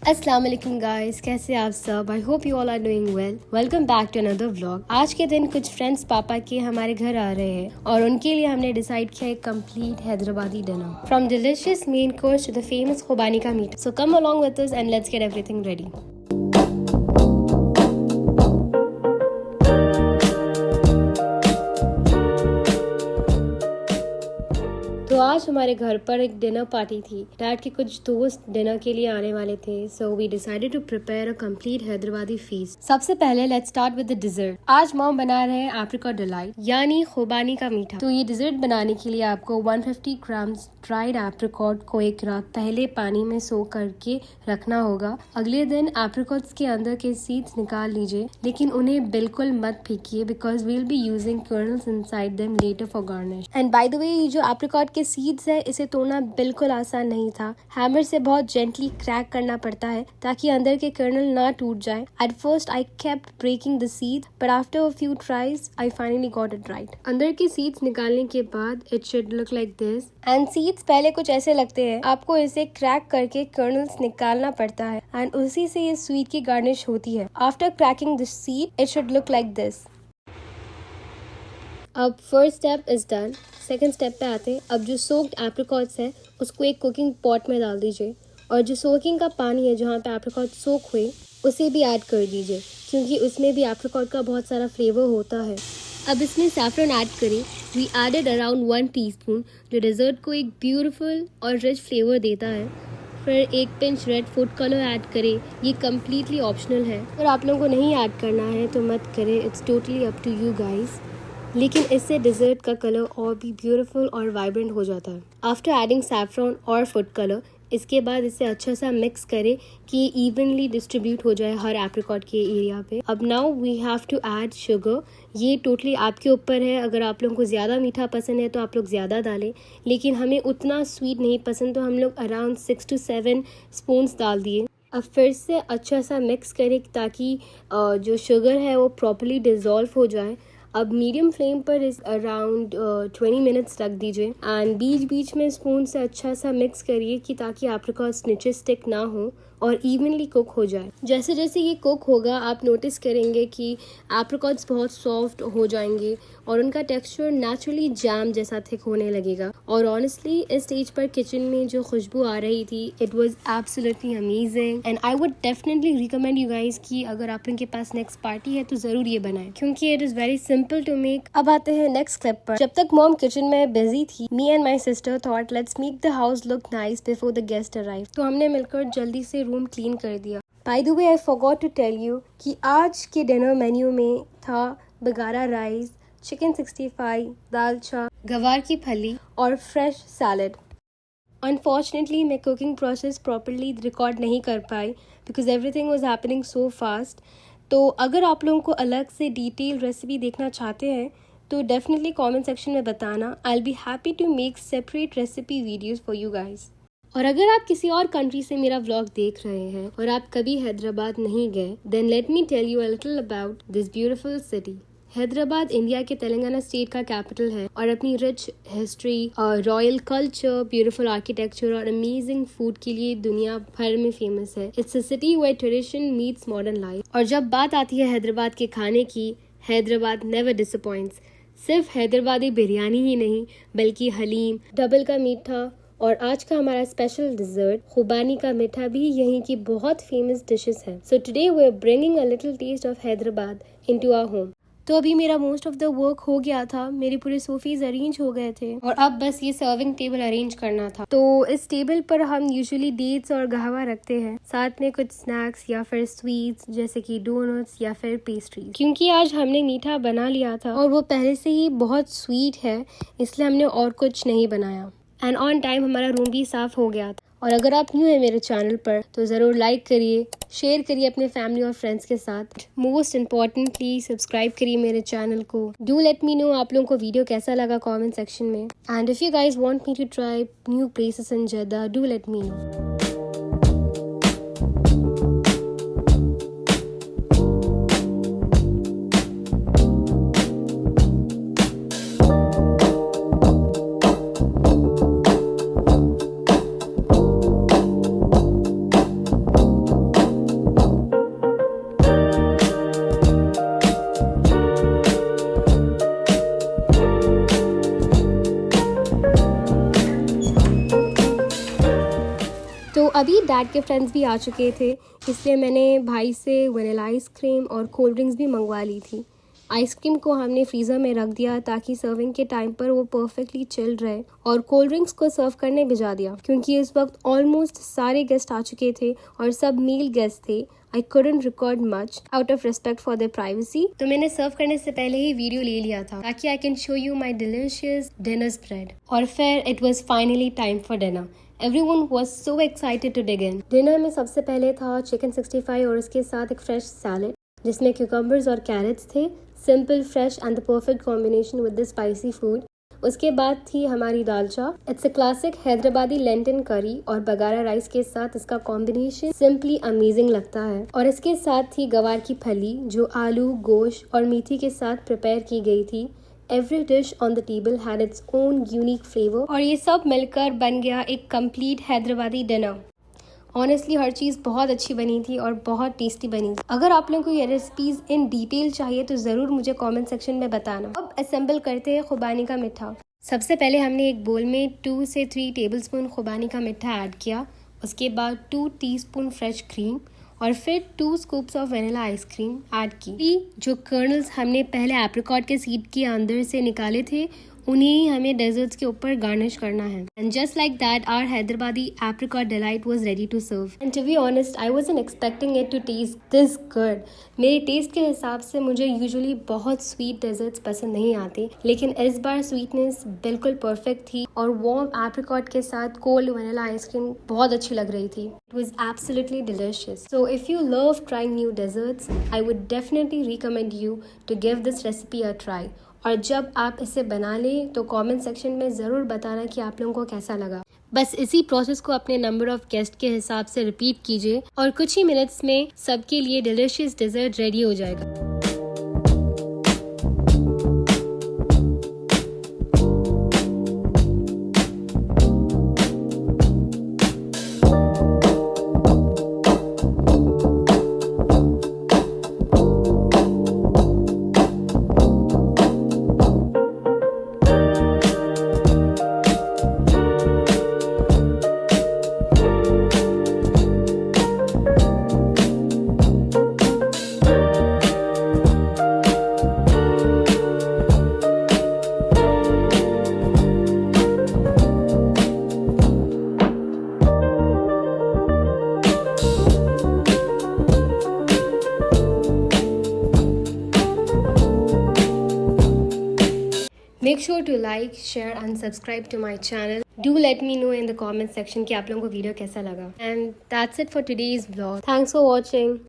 अस्सलाम वालेकुम गाइस, कैसे आप सब? I hope you all are doing well. Welcome back to another vlog. आज के दिन कुछ फ्रेंड्स पापा के हमारे घर आ रहे हैं और उनके लिए हमने डिसाइड किया एक complete Hyderabadi dinner from delicious main course to the famous khubani ka meetha. So come along with us and let's get everything ready. तो आज हमारे घर पर एक डिनर पार्टी थी। डैड के कुछ दोस्त डिनर के लिए आने वाले थे, so we decided to prepare a complete Hyderabadi feast. सबसे पहले let's start with the dessert. आज मॉम बना रहे हैं एप्रिकॉट डिलाइट यानी खुबानी का मीठा। तो ये डिजर्ट बनाने के लिए आपको 150 ग्राम ड्राइड एप्रिकॉट को एक रात पहले पानी में सोक करके रखना होगा। अगले दिन एप्रिकॉट्स के अंदर के सीड्स निकाल लीजिए, लेकिन उन्हें बिल्कुल मत फेंकिए because we will be using kernels inside them later for garnish. And by the way, ये जो एप्रिकॉट के सीड्स है इसे तोड़ना बिल्कुल आसान नहीं था। हैमर से बहुत जेंटली क्रैक करना पड़ता है ताकि अंदर के कर्नल ना टूट जाए। At first I kept breaking the seeds but after a few tries I finally got it right. अंदर के सीड्स निकालने के बाद it should look like this. And seeds पहले कुछ ऐसे लगते हैं। आपको इसे क्रैक करके कर्नल्स निकालना पड़ता है एंड उसी से ये स्वीट की गार्निश होती है। After cracking the seed it should look like this. अब first step is done. Second step पे आते हैं। अब जो सोक्ड एप्रिकॉट्स है उसको एक कुकिंग पॉट में डाल दीजिए और जो सोकिंग का पानी है जहाँ पे एप्रिकॉट सोक हुए उसे भी ऐड कर दीजिए, क्योंकि उसमें भी एप्रिकॉट का बहुत सारा फ्लेवर होता है। अब इसमें सैफरन ऐड करें। वी एडेड अराउंड 1 टीस्पून, जो डेजर्ट को एक ब्यूटीफुल और रिच फ्लेवर देता है। फिर एक pinch red food colour add करें। ये कम्प्लीटली ऑप्शनल है। अगर आप लोगों को नहीं ऐड करना है तो मत करें, it's totally up to you guys. लेकिन इससे डिज़र्ट का कलर और भी ब्यूटीफुल और वाइब्रेंट हो जाता है। आफ्टर एडिंग सैफरन और फूड कलर, इसके बाद इसे अच्छा सा मिक्स करें कि ये इवनली डिस्ट्रीब्यूट हो जाए हर एप्रिकॉट के एरिया पे। अब now we have to add sugar. ये टोटली आपके ऊपर है। अगर आप लोगों को ज़्यादा मीठा पसंद है तो आप लोग ज़्यादा डालें, लेकिन हमें उतना स्वीट नहीं पसंद तो हम लोग अराउंड 6 to 7 स्पून्स डाल दिए। अब फिर से अच्छा सा मिक्स करें ताकि जो शुगर है वो प्रॉपर्ली डिज़ोल्व हो जाए। अब मीडियम फ्लेम पर इस अराउंड 20 मिनट्स रख दीजिए एंड बीच बीच में स्पून से अच्छा सा मिक्स करिए कि ताकि एप्रिकॉट्स नीचे स्टिक ना हो और इवनली कुक हो जाए। जैसे जैसे ये कुक होगा आप नोटिस करेंगे कि एप्रिकॉट्स बहुत सॉफ्ट हो जाएंगे और उनका टेक्सचर नेचुरली जैम जैसा थिक होने लगेगा। और ऑनेस्टली इस स्टेज पर किचन में जो खुशबू आ रही थी it was absolutely amazing and I would definitely recommend you guys कि अगर आप उनके पास नेक्स्ट पार्टी है तो ज़रूर ये बनाएं, क्योंकि it is very simple to make. अब आते हैं नेक्स्ट क्लिप पर। जब तक मॉम किचन में बिजी थी, me and my sister thought let's make the house look nice before the guest arrive. तो हमने मिलकर जल्दी से रूम क्लीन कर दिया। By the way, I forgot to tell you कि आज के डिनर मेन्यू में था बगारा राइस, चिकन 65, दाल चा, गवार की फली और फ्रेश सैलड। अनफॉर्चुनेटली मैं कुकिंग प्रोसेस प्रॉपरली रिकॉर्ड नहीं कर पाई because everything was happening so fast. तो अगर आप लोगों को अलग से डिटेल रेसिपी देखना चाहते हैं तो डेफिनेटली कमेंट सेक्शन में बताना। I will be happy to make separate recipe videos for you guys. और अगर आप किसी और कंट्री से मेरा व्लॉग देख रहे हैं और आप कभी हैदराबाद नहीं गए, then let me tell you a little about this beautiful city. Hyderabad India के तेलंगाना स्टेट का कैपिटल है और अपनी रिच हिस्ट्री और रॉयल कल्चर, ब्यूटीफुल आर्किटेक्चर और अमेजिंग फूड के लिए दुनिया भर में फेमस है। It's a city where tradition meets modern life. और जब बात आती है हैदराबाद के खाने की, हैदराबाद नेवर डिसअपॉइंट्स। सिर्फ हैदराबादी बिरयानी ही नहीं बल्कि हलीम, डबल का मीठा और आज का हमारा स्पेशल डिजर्ट खुबानी का मीठा भी यहीं की बहुत फेमस डिशेस हैं। So today we are bringing a little taste of Hyderabad into our home. तो अभी मेरा मोस्ट ऑफ द वर्क हो गया था, मेरे पूरे सोफीज अरेंज हो गए थे और अब बस ये सर्विंग टेबल अरेंज करना था। तो इस टेबल पर हम यूजुअली डेट्स और कहवा रखते हैं, साथ में कुछ स्नैक्स या फिर स्वीट्स जैसे कि डोनट्स या फिर पेस्ट्री। क्योंकि आज हमने मीठा बना लिया था और वो पहले से ही बहुत स्वीट है, इसलिए हमने और कुछ नहीं बनाया। एंड ऑन टाइम हमारा रूम भी साफ हो गया था। और अगर आप न्यू है मेरे चैनल पर तो ज़रूर लाइक करिए, शेयर करिए अपने फैमिली और फ्रेंड्स के साथ। मोस्ट इम्पॉर्टेंटली सब्सक्राइब करिए मेरे चैनल को। डू लेट मी नो आप लोगों को वीडियो कैसा लगा कमेंट सेक्शन में। And if you guys want me to try new places in Jeddah, do let me know. अभी डैड के फ्रेंड्स भी आ चुके थे, इसलिए मैंने भाई से वनीला आइसक्रीम और कोल्ड ड्रिंक्स भी मंगवा ली थी। आइसक्रीम को हमने फ्रीज़र में रख दिया ताकि सर्विंग के टाइम पर वो परफेक्टली चिल्ड रहे, और कोल्ड ड्रिंक्स को सर्व करने भिजा दिया क्योंकि इस वक्त ऑलमोस्ट सारे गेस्ट आ चुके थे और सब मील गेस्ट थे। I couldn't record much out of respect for their privacy. तो मैंने सर्व करने से पहले ही वीडियो ले लिया था ताकि I can show you my delicious dinner spread. और फिर it was finally time for dinner. Everyone was so excited to dig in. Dinner में सबसे पहले था चिकन 65 और उसके साथ एक फ्रेश सैलेड जिसमें क्यूकम्बर्स और कैरेट्स थे। Simple, fresh and the perfect combination with the spicy food. उसके बाद थी हमारी dalcha. It's a classic Hyderabadi lentil curry और बगारा राइस के साथ इसका कॉम्बिनेशन सिंपली अमेजिंग लगता है। और इसके साथ थी गवार की फली जो आलू, गोश्त और मेथी के साथ प्रिपेयर की गई थी। Every dish on the table had its own unique flavour और ये सब मिलकर बन गया एक कंप्लीट हैदराबादी डिनर। ऑनेस्टली हर चीज़ बहुत अच्छी बनी थी और बहुत टेस्टी बनी थी। अगर आप लोगों को ये रेसिपीज इन डिटेल चाहिए तो ज़रूर मुझे कमेंट सेक्शन में बताना। अब असेंबल करते हैं खुबानी का मिठा। सबसे पहले हमने एक बोल में 2 से 3 टेबलस्पून खुबानी का मिठा ऐड किया। उसके बाद 2 टीस्पून फ्रेश क्रीम और फिर 2 scoops of vanilla ice cream add की। जो कर्नल्स हमने पहले एप्रिकॉट के सीड के अंदर से निकाले थे उन्हें ही हमें डेजर्ट्स के ऊपर गार्निश करना है। And just like that our Hyderabadi apricot delight was ready to serve. And to be honest I wasn't expecting it to taste this good. मेरे टेस्ट के हिसाब से मुझे यूजुअली बहुत स्वीट डेजर्ट्स पसंद नहीं आते, लेकिन इस बार स्वीटनेस बिल्कुल परफेक्ट थी और वार्म एप्रिकॉट के साथ कोल्ड वनीला आइसक्रीम बहुत अच्छी लग रही थी। It was absolutely delicious. So if you love trying new desserts I would definitely recommend you to give this recipe a try. और जब आप इसे बना लें तो कमेंट सेक्शन में ज़रूर बताना कि आप लोगों को कैसा लगा। बस इसी प्रोसेस को अपने नंबर ऑफ गेस्ट के हिसाब से रिपीट कीजिए और कुछ ही मिनट्स में सबके लिए डिलिशियस डेजर्ट रेडी हो जाएगा। Make sure to like, share and subscribe to my channel. Do let me know in the comment section कि आप लोगों को वीडियो कैसा लगा. And that's it for today's vlog. Thanks for watching.